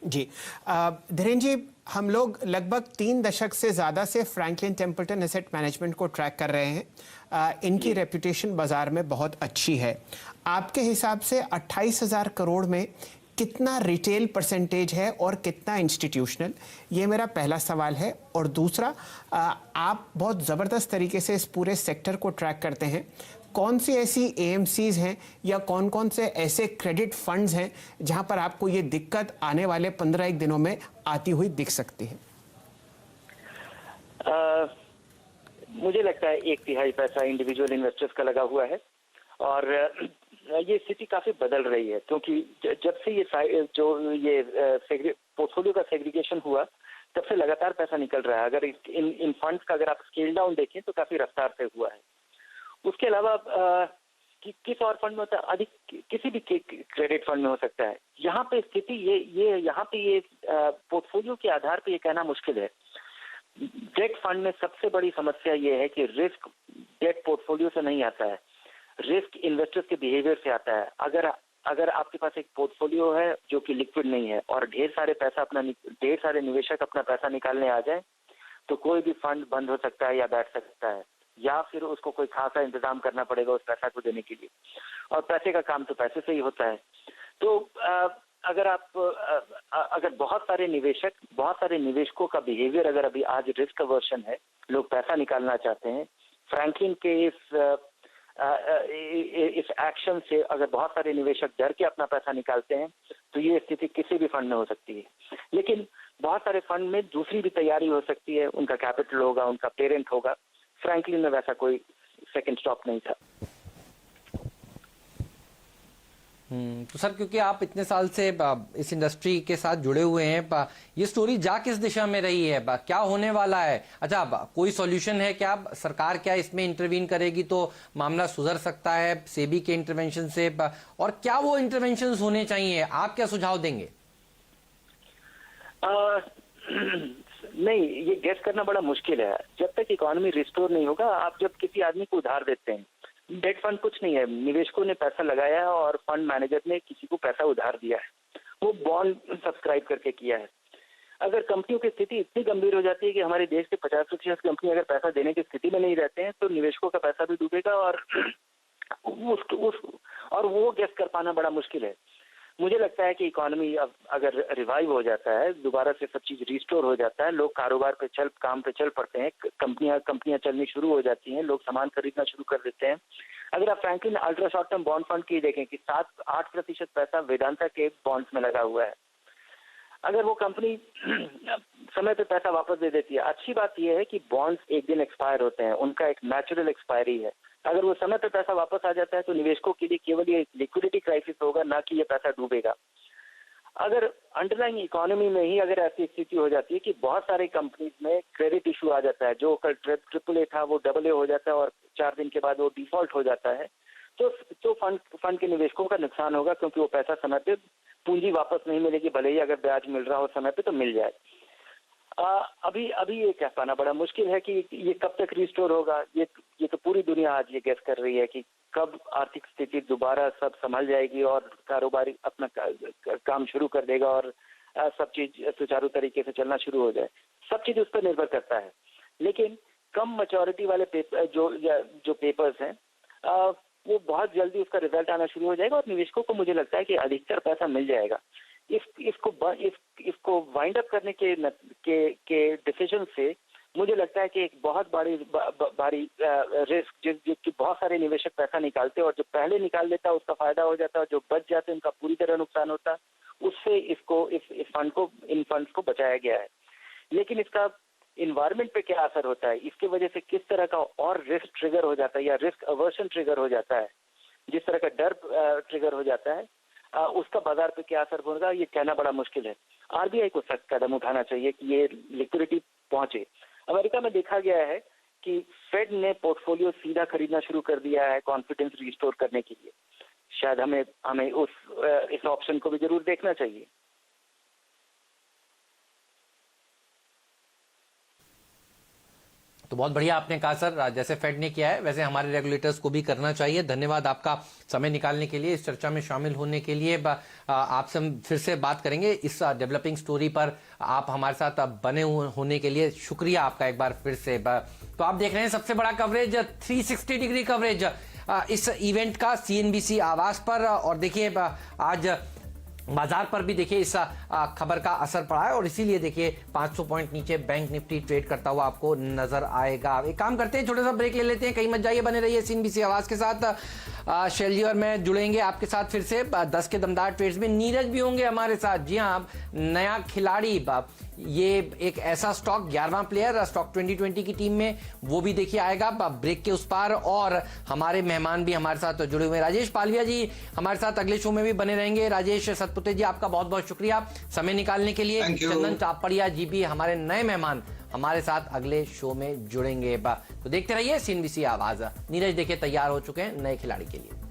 जी धीरेन्द्र जी, हम लोग लगभग 3 दशक से ज़्यादा से फ्रैंकलिन टेम्पल्टन एसेट मैनेजमेंट को ट्रैक कर रहे हैं। इनकी रेपुटेशन बाज़ार में बहुत अच्छी है। आपके हिसाब से 28,000 करोड़ में कितना रिटेल परसेंटेज है और कितना इंस्टीट्यूशनल? ये मेरा पहला सवाल है। और दूसरा, आप बहुत ज़बरदस्त तरीके से इस पूरे सेक्टर को ट्रैक करते हैं। कौन सी ऐसी एएमसीज हैं या कौन कौन से ऐसे क्रेडिट फंड्स हैं जहां पर आपको ये दिक्कत आने वाले 15 दिनों में आती हुई दिख सकती है? मुझे लगता है 1/3 पैसा इंडिविजुअल इन्वेस्टर्स का लगा हुआ है और ये स्थिति काफी बदल रही है, क्योंकि जब से ये पोर्टफोलियो का सेग्रीगेशन हुआ तब से लगातार पैसा निकल रहा है। अगर इन फंड्स का अगर आप स्केल डाउन देखें तो काफी रफ्तार से हुआ है। उसके अलावा किस और फंड में होता है, अधिक किसी भी क्रेडिट फंड में हो सकता है। यहाँ पे स्थिति ये पोर्टफोलियो के आधार पे ये कहना मुश्किल है। डेट फंड में सबसे बड़ी समस्या ये है कि रिस्क डेट पोर्टफोलियो से नहीं आता है, रिस्क इन्वेस्टर्स के बिहेवियर से आता है। अगर आपके पास एक पोर्टफोलियो है जो कि लिक्विड नहीं है और ढेर सारे निवेशक अपना पैसा निकालने आ जाए तो कोई भी फंड बंद हो सकता है या बैठ सकता है, या फिर उसको कोई खासा इंतजाम करना पड़ेगा उस पैसा को देने के लिए, और पैसे का काम तो पैसे से ही होता है। तो अगर बहुत सारे निवेशकों का बिहेवियर अगर अभी आज रिस्क अवर्शन है, लोग पैसा निकालना चाहते हैं, फ्रैंकलिन के इस एक्शन से अगर बहुत सारे निवेशक डर के अपना पैसा निकालते हैं तो ये स्थिति किसी भी फंड में हो सकती है। लेकिन बहुत सारे फंड में दूसरी भी तैयारी हो सकती है, उनका कैपिटल होगा, उनका पेरेंट होगा। फ्रैंकलिन में वैसा कोई सेकंड स्टॉप नहीं था। तो सर, क्योंकि आप इतने साल से इस इंडस्ट्री के साथ जुड़े हुए हैं, ये स्टोरी जा किस दिशा में रही है, क्या होने वाला है? अच्छा, कोई सॉल्यूशन है क्या? सरकार क्या इसमें इंटरवीन करेगी तो मामला सुधर सकता है सेबी के इंटरवेंशन से? और क्या वो इंटरवेंशन होने चाहिए, आप क्या सुझाव देंगे? नहीं, ये गेस करना बड़ा मुश्किल है। जब तक इकोनॉमी रिस्टोर नहीं होगा, आप जब किसी आदमी को उधार देते हैं, डेट फंड कुछ नहीं है, निवेशकों ने पैसा लगाया है और फंड मैनेजर ने किसी को पैसा उधार दिया है, वो बॉन्ड सब्सक्राइब करके किया है। अगर कंपनियों की स्थिति इतनी गंभीर हो जाती है कि हमारे देश के 50% कंपनी अगर पैसा देने की स्थिति में नहीं रहते हैं तो निवेशकों का पैसा भी डूबेगा और वो गेस कर पाना बड़ा मुश्किल है। मुझे लगता है कि इकोनॉमी अब अगर रिवाइव हो जाता है, दोबारा से सब चीज रिस्टोर हो जाता है, लोग कारोबार पे काम पे चल पड़ते हैं, कंपनियां चलनी शुरू हो जाती हैं, लोग सामान खरीदना शुरू कर देते हैं। अगर आप Franklin ultra short term bond fund की देखें कि 7-8% पैसा वेदांता के बॉन्ड्स में लगा हुआ है। अगर वो कंपनी समय पे पैसा वापस दे देती है, अच्छी बात यह है कि बॉन्ड्स एक दिन एक्सपायर होते हैं, उनका एक नेचुरल एक्सपायरी है। अगर वो समय पे पैसा वापस आ जाता है तो निवेशकों के लिए केवल ये लिक्विडिटी क्राइसिस होगा, ना कि ये पैसा डूबेगा। अगर अंडरलाइंग इकोनॉमी में ही अगर ऐसी स्थिति हो जाती है कि बहुत सारे कंपनीज में क्रेडिट इशू आ जाता है, जो कल AAA था वो AA हो जाता है और 4 दिन के बाद वो डिफॉल्ट हो जाता है, तो फंड के निवेशकों का नुकसान होगा, क्योंकि वो पैसा समय पे पूंजी वापस नहीं मिलेगी, भले ही अगर ब्याज मिल रहा हो समय पे तो मिल जाए। अभी ये कह पाना बड़ा मुश्किल है कि ये कब तक रिस्टोर होगा। ये तो पूरी दुनिया आज ये गेस कर रही है कि कब आर्थिक स्थिति दोबारा सब संभल जाएगी और कारोबारी अपना काम शुरू कर देगा और सब चीज सुचारू तरीके से चलना शुरू हो जाए। सब चीज उस पर निर्भर करता है। लेकिन कम मैच्योरिटी वाले जो पेपर्स हैं, वो बहुत जल्दी उसका रिजल्ट आना शुरू हो जाएगा और निवेशकों को मुझे लगता है कि अधिकतर पैसा मिल जाएगा। इसको वाइंड अप करने के डिसीजन से मुझे लगता है कि एक बहुत भारी रिस्क, जिसकी बहुत सारे निवेशक पैसा निकालते हैं और जो पहले निकाल लेता है उसका फायदा हो जाता है, और जो बच जाते हैं उनका पूरी तरह नुकसान होता है। उससे इन फंड्स को बचाया गया है। लेकिन इसका इन्वायरमेंट पे क्या असर होता है, इसके वजह से किस तरह का और रिस्क ट्रिगर हो जाता है या रिस्क अवर्शन ट्रिगर हो जाता है, जिस तरह का डर ट्रिगर हो जाता है, उसका बाजार पे क्या असर होगा ये कहना बड़ा मुश्किल है। आरबीआई को सख्त कदम उठाना चाहिए कि ये लिक्विडिटी पहुंचे। अमेरिका में देखा गया है कि फेड ने पोर्टफोलियो सीधा खरीदना शुरू कर दिया है कॉन्फिडेंस रिस्टोर करने के लिए। शायद हमें इस ऑप्शन को भी जरूर देखना चाहिए। तो बहुत बढ़िया आपने कहा सर, जैसे फेड ने किया है वैसे हमारे रेगुलेटर्स को भी करना चाहिए। धन्यवाद आपका समय निकालने के लिए, इस चर्चा में शामिल होने के लिए। आपसे हम फिर से बात करेंगे इस डेवलपिंग स्टोरी पर। आप हमारे साथ बने होने के लिए शुक्रिया आपका एक बार फिर से। तो आप देख रहे हैं सबसे बड़ा कवरेज, 360 डिग्री कवरेज इस इवेंट का CNBC आवाज पर। और देखिए आज बाजार पर भी देखिए इस खबर का असर पड़ा है और इसीलिए देखिए 500 पॉइंट नीचे बैंक निफ्टी ट्रेड करता हुआ आपको नजर आएगा। एक काम करते हैं, छोटा सा ब्रेक ले लेते हैं, कहीं मत जाइए, बने रहिए CNBC आवाज के साथ। शैलजी और मैं जुड़ेंगे आपके साथ फिर से 10 के दमदार ट्रेड्स में। नीरज भी होंगे हमारे साथ। जी हाँ, नया खिलाड़ी, ये एक ऐसा स्टॉक 11वां प्लेयर स्टॉक 2020 की टीम में, वो भी देखिए आएगा ब्रेक के उस पार। और हमारे मेहमान भी हमारे साथ जुड़े हुए हैं। राजेश पालविया जी हमारे साथ अगले शो में भी बने रहेंगे। राजेश सतपुते जी, आपका बहुत बहुत शुक्रिया समय निकालने के लिए। चंदन चापड़िया जी भी हमारे नए मेहमान हमारे साथ अगले शो में जुड़ेंगे। तो देखते रहिए CNBC आवाज। नीरज देखिए तैयार हो चुके हैं नए खिलाड़ी के लिए।